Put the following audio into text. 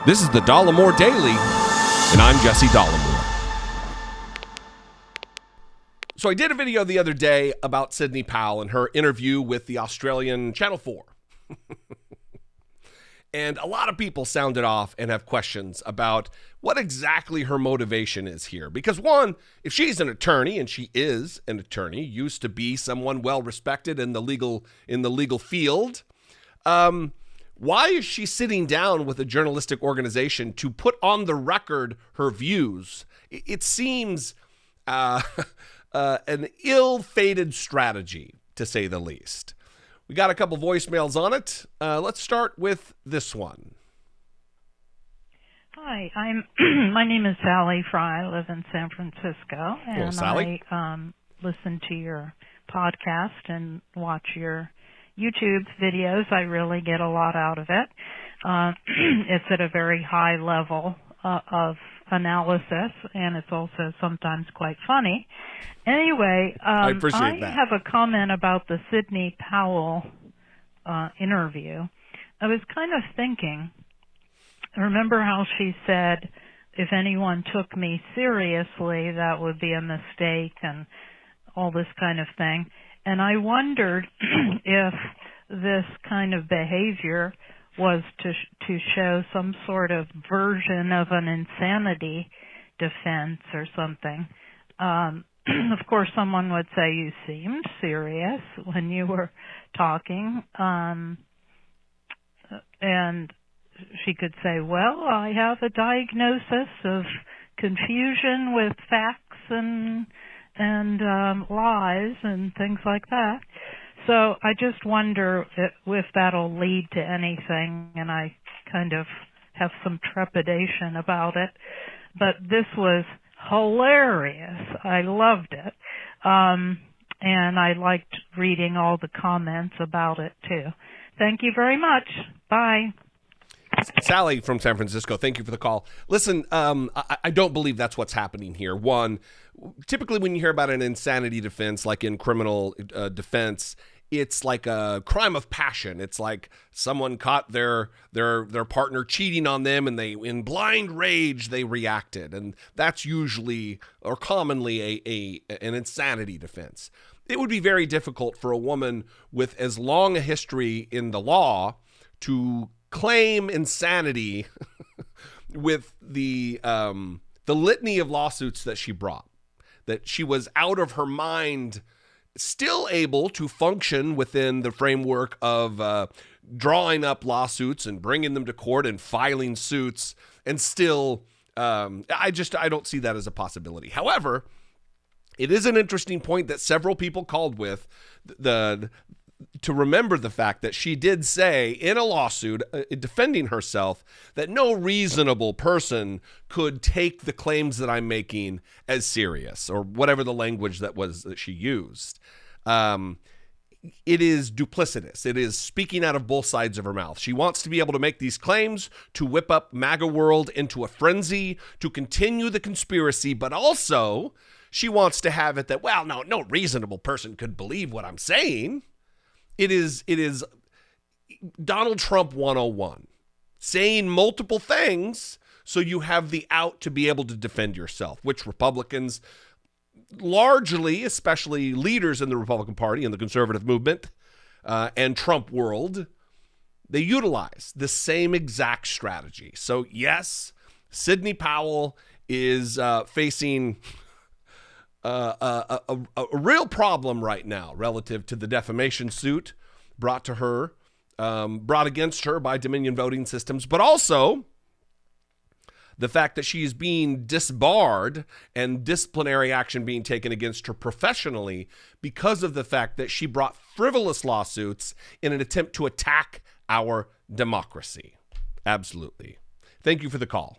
This is the Dollemore Daily, and I'm Jesse Dollemore. So I did a video the other day about Sidney Powell and her interview with the Australian Channel 4. And a lot of people sounded off and have questions about what exactly her motivation is here. Because one, if she's an attorney, and she is an attorney, used to be someone well respected in the legal field, why is she sitting down with a journalistic organization to put on the record her views? It seems an ill-fated strategy, to say the least. We got a couple voicemails on it. Let's start with this one. Hi, my name is Sally Fry. I live in San Francisco, and Hello, Sally. I listen to your podcast and watch your YouTube videos. I really get a lot out of it. It's at a very high level of analysis, and it's also sometimes quite funny. Anyway, I appreciate that. I have a comment about the Sidney Powell interview. I was kind of thinking, remember how she said, if anyone took me seriously, that would be a mistake and all this kind of thing. And I wondered if this kind of behavior was to show some sort of version of an insanity defense or something. Of course, someone would say you seemed serious when you were talking. And she could say, well, I have a diagnosis of confusion with facts and lies and things like that. So I just wonder if that'll lead to anything, and I kind of have some trepidation about it. But this was hilarious. I loved it. And I liked reading all the comments about it, too. Thank you very much. Bye. Sally from San Francisco, thank you for the call. Listen, I don't believe that's what's happening here. One, typically when you hear about an insanity defense, like in criminal defense, it's like a crime of passion. It's like someone caught their partner cheating on them, and they, in blind rage, they reacted. And that's usually or commonly an insanity defense. It would be very difficult for a woman with as long a history in the law to claim insanity with the litany of lawsuits that she brought, that she was out of her mind, still able to function within the framework of drawing up lawsuits and bringing them to court and filing suits, and still, I don't see that as a possibility. However, it is an interesting point that several people called with to remember the fact that she did say in a lawsuit defending herself that no reasonable person could take the claims that I'm making as serious, or whatever the language that she used. It is duplicitous. It is speaking out of both sides of her mouth. She wants to be able to make these claims to whip up MAGA world into a frenzy, to continue the conspiracy, but also she wants to have it that, well, no reasonable person could believe what I'm saying. It is Donald Trump 101, saying multiple things so you have the out to be able to defend yourself, which Republicans largely, especially leaders in the Republican Party and the conservative movement and Trump world, they utilize the same exact strategy. So yes, Sidney Powell is facing a real problem right now relative to the defamation suit brought against her by Dominion Voting Systems, but also the fact that she is being disbarred and disciplinary action being taken against her professionally because of the fact that she brought frivolous lawsuits in an attempt to attack our democracy. Absolutely. Thank you for the call.